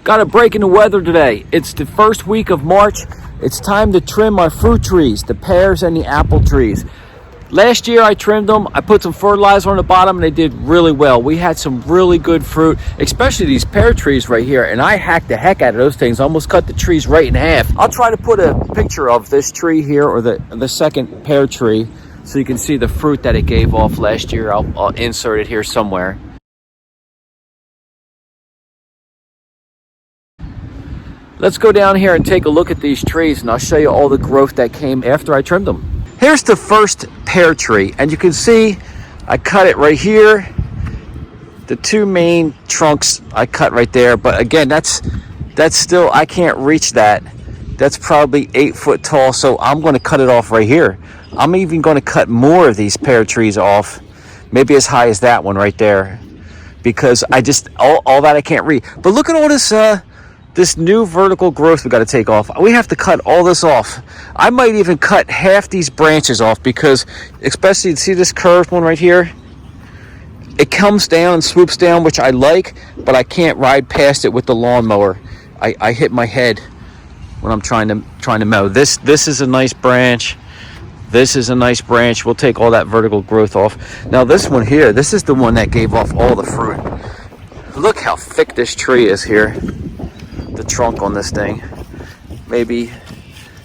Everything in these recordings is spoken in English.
Got a break in the weather today. It's the first week of March. It's time to trim our fruit trees, the pears and the apple trees. Last year I trimmed them. I put some fertilizer on the bottom and they did really well. We had some really good fruit, especially these pear trees right here. And I hacked the heck out of those things. Almost cut the trees right in half. I'll try to put a picture of this tree here, or the second pear tree, so you can see the fruit that it gave off last year. I'll insert it here somewhere. Let's go down here and take a look at these trees, and I'll show you all the growth that came after I trimmed them. Here's the first pear tree, and you can see I cut it right here. The two main trunks I cut right there, but again, that's still, I can't reach that. That's probably 8 foot tall, so I'm going to cut it off right here. I'm even going to cut more of these pear trees off, maybe as high as that one right there, because I just, all that I can't reach. But look at all this new vertical growth we got to take off. We have to cut all this off. I might even cut half these branches off, because especially, see this curved one right here? It comes down and swoops down, which I like, but I can't ride past it with the lawnmower. I hit my head when I'm trying to mow. This is a nice branch. This is a nice branch. We'll take all that vertical growth off. Now this one here, this is the one that gave off all the fruit. Look how thick this tree is here. The trunk on this thing, maybe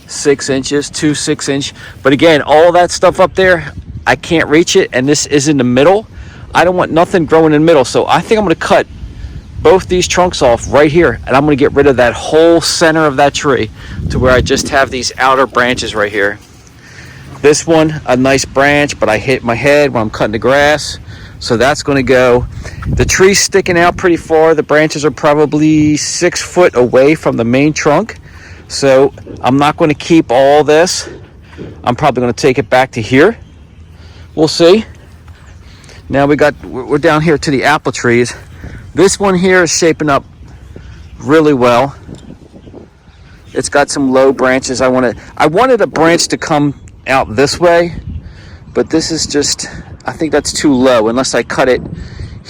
6 inches, 2 6-inch. But again, all that stuff up there, I can't reach it, and this is in the middle. I don't want nothing growing in the middle, so I think I'm going to cut both these trunks off right here, and I'm going to get rid of that whole center of that tree to where I just have these outer branches right here. This one, a nice branch, but I hit my head when I'm cutting the grass, so that's going to go. The tree's sticking out pretty far. The branches are probably 6 foot away from the main trunk, so I'm not going to keep all this. I'm probably going to take it back to here. We'll see. Now we're down here to the apple trees. This one here is shaping up really well. It's got some low branches. I wanted a branch to come out this way, but this is just, I think that's too low, unless I cut it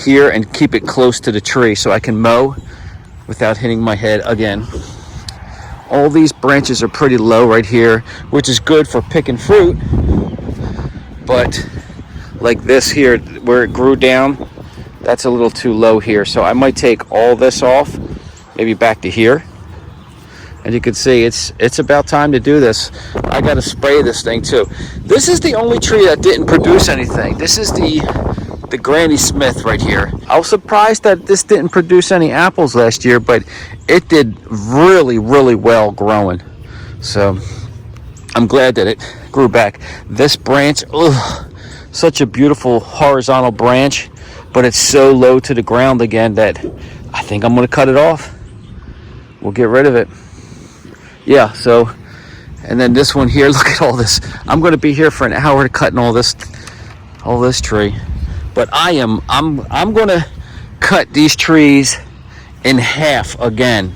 here and keep it close to the tree so I can mow without hitting my head again. All these branches are pretty low right here, which is good for picking fruit, but like this here where it grew down, that's a little too low here. So I might take all this off, maybe back to here. And you can see it's about time to do this. I got to spray this thing too. This is the only tree that didn't produce anything. This is the Granny Smith right here. I was surprised that this didn't produce any apples last year, but it did really, really well growing. So I'm glad that it grew back. This branch, ugh, such a beautiful horizontal branch, but it's so low to the ground again that I think I'm going to cut it off. We'll get rid of it. Yeah, so, and then this one here, look at all this. I'm going to be here for an hour cutting all this tree. But I'm going to cut these trees in half again.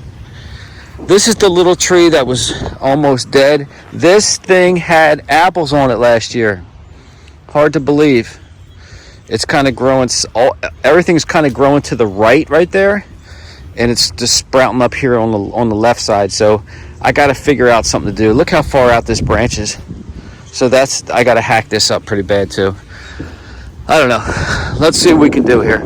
This is the little tree that was almost dead. This thing had apples on it last year. Hard to believe. It's kind of growing, everything's kind of growing to the right there. And it's just sprouting up here on the left side. So I got to figure out something to do. Look how far out this branch is. So I got to hack this up pretty bad too. I don't know. Let's see what we can do here.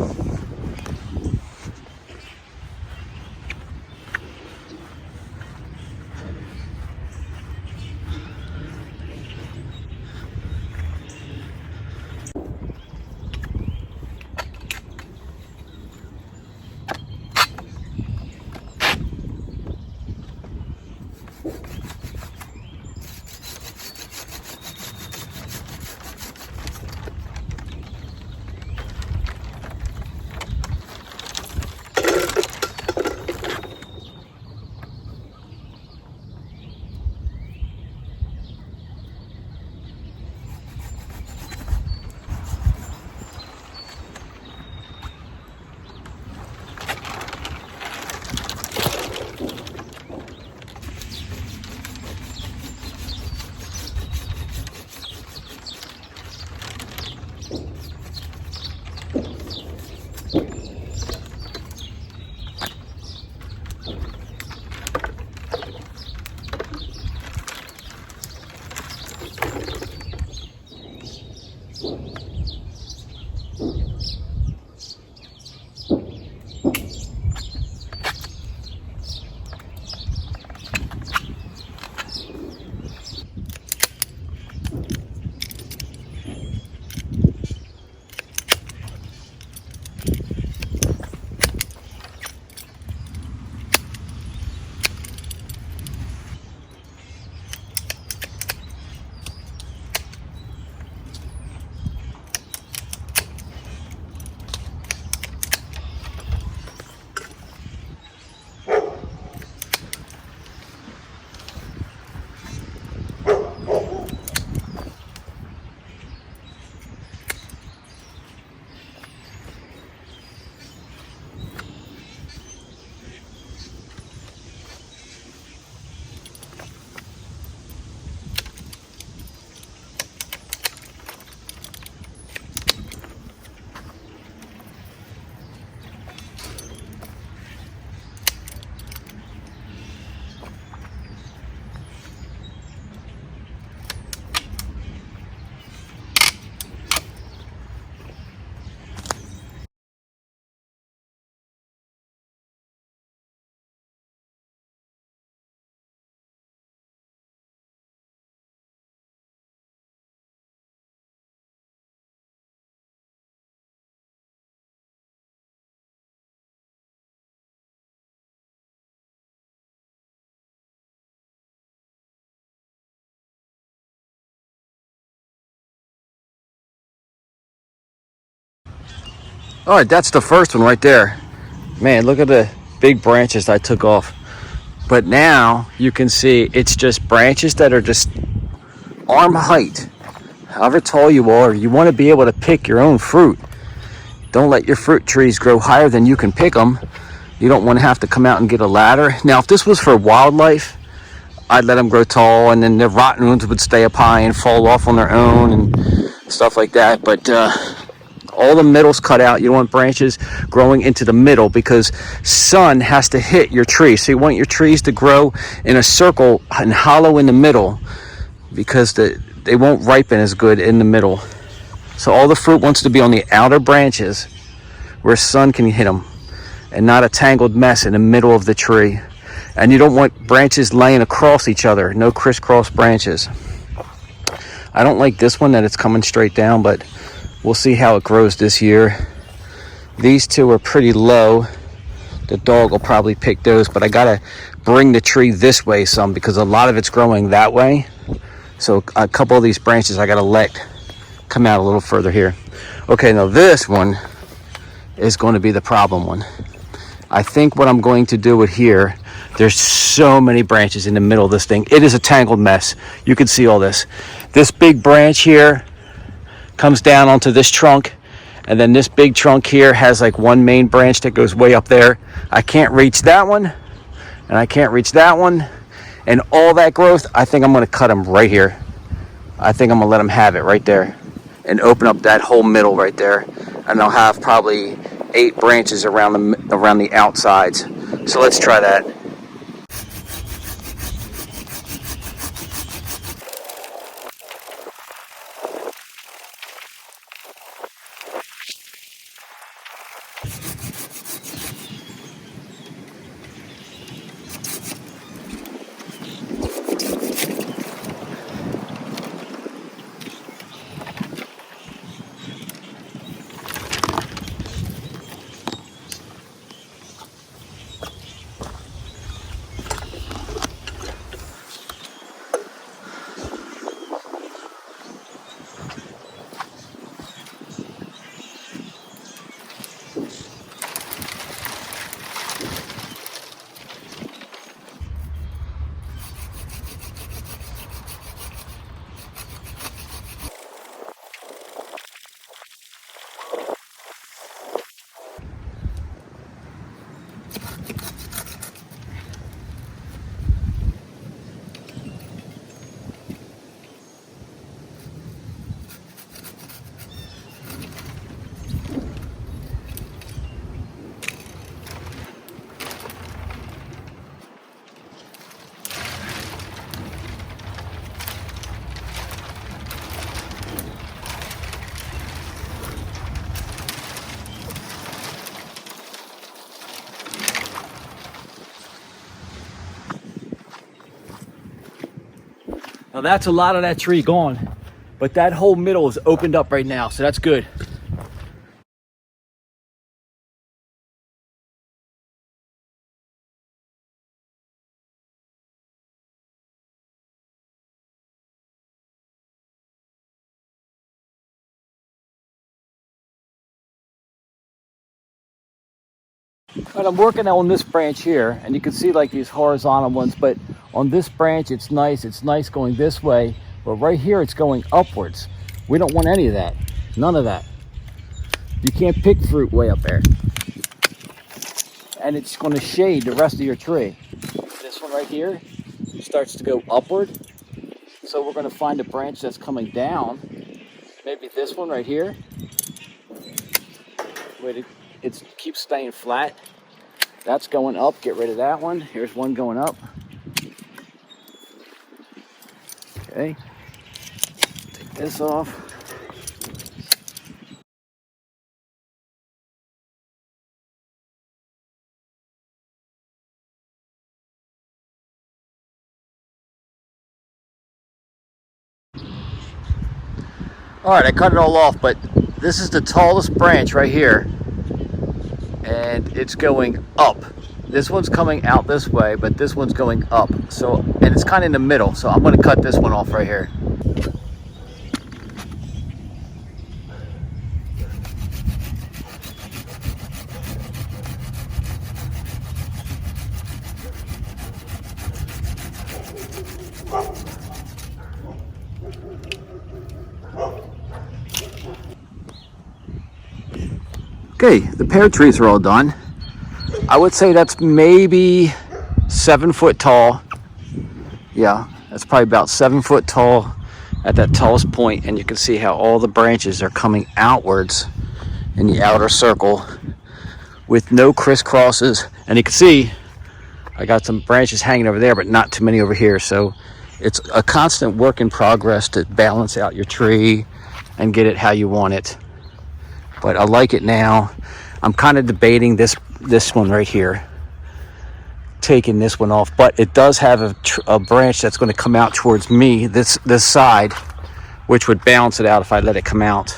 All right, that's the first one right there. Man, look at the big branches I took off. But now you can see it's just branches that are just arm height. However tall you are, you want to be able to pick your own fruit. Don't let your fruit trees grow higher than you can pick them. You don't want to have to come out and get a ladder. Now, if this was for wildlife, I'd let them grow tall, and then the rotten ones would stay up high and fall off on their own and stuff like that. But all the middle's cut out. You don't want branches growing into the middle because sun has to hit your tree. So you want your trees to grow in a circle and hollow in the middle because they won't ripen as good in the middle. So all the fruit wants to be on the outer branches where sun can hit them and not a tangled mess in the middle of the tree. And you don't want branches laying across each other. No crisscross branches. I don't like this one that it's coming straight down, but we'll see how it grows this year. These two are pretty low. The dog will probably pick those, but I gotta bring the tree this way some because a lot of it's growing that way. So a couple of these branches I gotta let come out a little further here. Okay, now this one is going to be the problem one. I think what I'm going to do with here, there's so many branches in the middle of this thing. It is a tangled mess. You can see all this. This big branch here comes down onto this trunk, and then this big trunk here has like one main branch that goes way up there. I can't reach that one, and I can't reach that one, and all that growth, I think I'm going to cut them right here. I think I'm going to let them have it right there and open up that whole middle right there, and I'll have probably 8 branches around the outsides. So let's try that. Now that's a lot of that tree gone, but that whole middle is opened up right now, so that's good. But I'm working on this branch here, and you can see like these horizontal ones, but on this branch it's nice going this way, but right here it's going upwards. We don't want any of that, none of that. You can't pick fruit way up there, and it's going to shade the rest of your tree. This one right here starts to go upward, so we're going to find a branch that's coming down. Maybe this one right here. Wait, it keeps staying flat. That's going up. Get rid of that one. Here's one going up. Okay. Take this off. All right, I cut it all off, but this is the tallest branch right here, and it's going up. This one's coming out this way, but this one's going up. So, and it's kind of in the middle, so I'm going to cut this one off right here. Okay, the pear trees are all done. I would say that's maybe 7 foot tall. Yeah, that's probably about 7 foot tall at that tallest point, and you can see how all the branches are coming outwards in the outer circle with no crisscrosses. And you can see I got some branches hanging over there, but not too many over here. So it's a constant work in progress to balance out your tree and get it how you want it. But I like it now. I'm kind of debating this one right here, taking this one off, but it does have a branch that's going to come out towards me, this side, which would balance it out if I let it come out.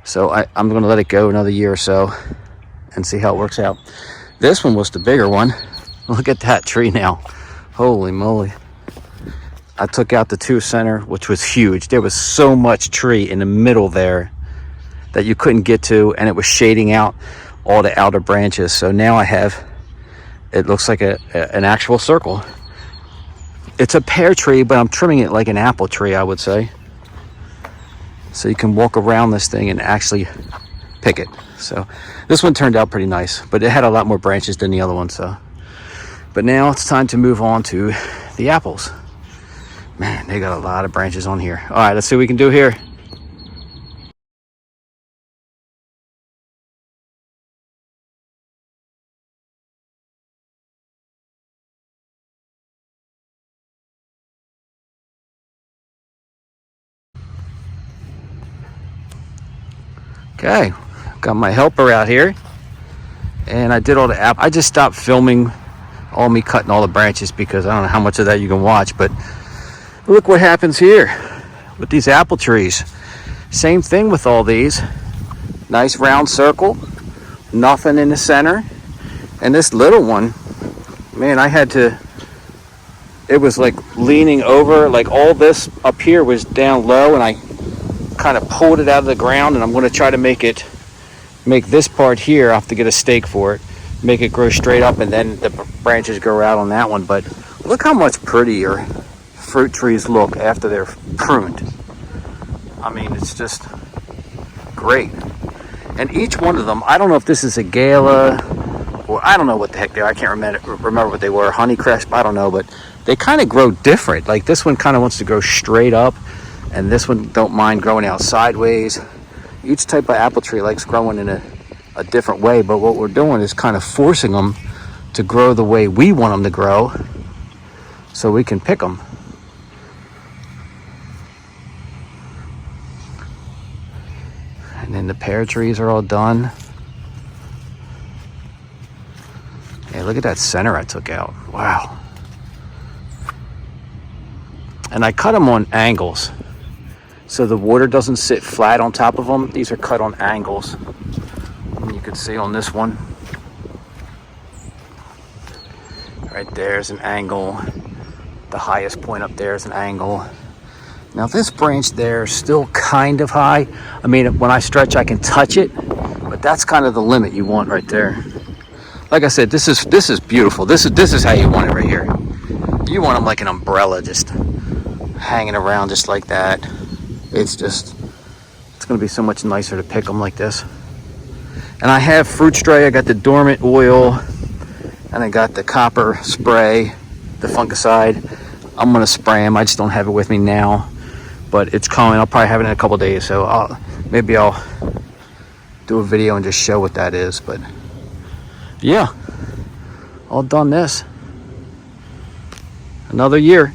So I'm going to let it go another year or so and see how it works out. This one was the bigger one. Look at that tree now. Holy moly. I took out the 2 center, which was huge. There was so much tree in the middle there that you couldn't get to, and it was shading out all the outer branches. So now I have, it looks like an actual circle. It's a pear tree, but I'm trimming it like an apple tree, I would say. So you can walk around this thing and actually pick it. So this one turned out pretty nice, but it had a lot more branches than the other one. So, but now it's time to move on to the apples. Man, they got a lot of branches on here. All right, let's see what we can do here. Okay, got my helper out here, and I did all the apples. I just stopped filming all me cutting all the branches because I don't know how much of that you can watch, but look what happens here with these apple trees. Same thing with all these. Nice round circle, nothing in the center. And this little one, man, it was like leaning over, like all this up here was down low, and I kind of pulled it out of the ground, and I'm going to try to make this part here. I have to get a stake for it, make it grow straight up, and then the branches grow out on that one. But look how much prettier fruit trees look after they're pruned. I mean, it's just great. And each one of them, I don't know if this is a Gala, or I don't know what the heck they are. I can't remember what they were. Honeycrisp, I don't know, but they kind of grow different. Like this one kind of wants to grow straight up, and this one don't mind growing out sideways. Each type of apple tree likes growing in a different way, but what we're doing is kind of forcing them to grow the way we want them to grow so we can pick them. And then the pear trees are all done. Hey, look at that center I took out. Wow. And I cut them on angles, so the water doesn't sit flat on top of them. These are cut on angles. And you can see on this one, right there's an angle. The highest point up there is an angle. Now this branch there is still kind of high. I mean, when I stretch, I can touch it, but that's kind of the limit you want right there. Like I said, this is beautiful. This is how you want it right here. You want them like an umbrella, just hanging around just like that. It's going to be so much nicer to pick them like this. And I have fruit spray. I got the dormant oil, and I got the copper spray, the fungicide. I'm going to spray them. I just don't have it with me now, but it's coming. I'll probably have it in a couple days, so maybe I'll do a video and just show what that is. But yeah, all done this. Another year.